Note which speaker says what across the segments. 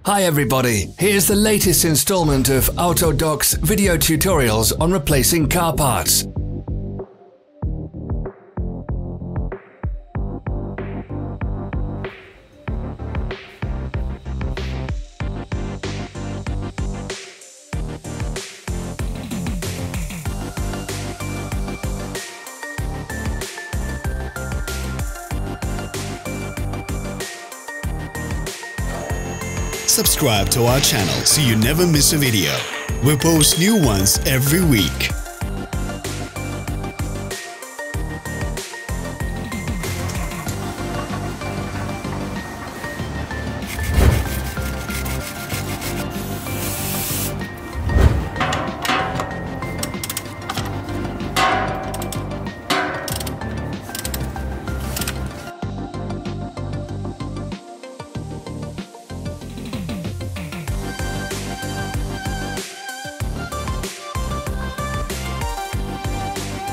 Speaker 1: Hi everybody, here's the latest installment of Autodoc's video tutorials on replacing car parts.
Speaker 2: Subscribe to our channel so you never miss a video. We post new ones every week.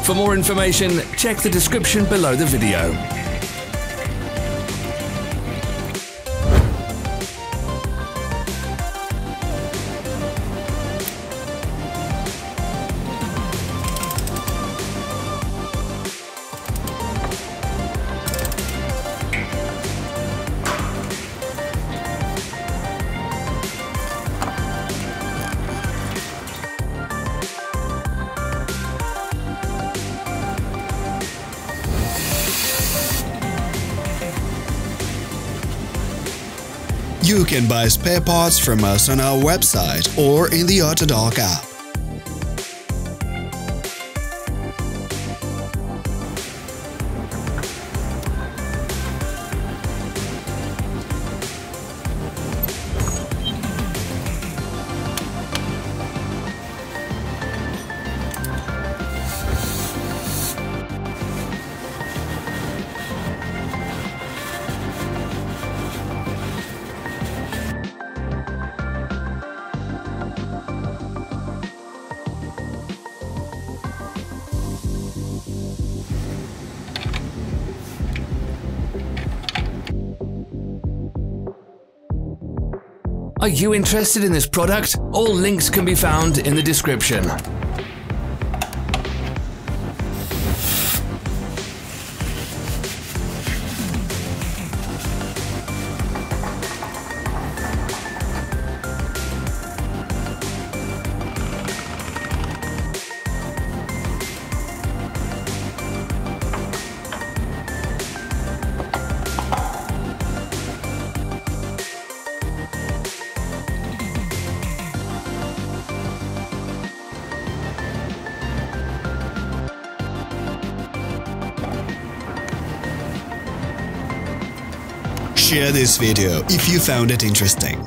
Speaker 1: For more information, check the description below the video.
Speaker 2: You can buy spare parts from us on our website or in the Autodoc app.
Speaker 1: Are you interested in this product? All links can be found in the description.
Speaker 2: Share this video if you found it interesting.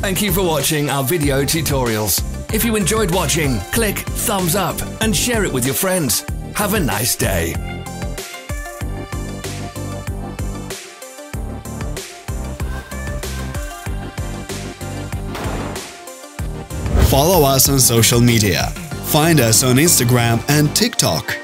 Speaker 1: Thank you for watching our video tutorials. If you enjoyed watching, click thumbs up and share it with your friends. Have a nice day.
Speaker 2: Follow us on social media. Find us on Instagram and TikTok.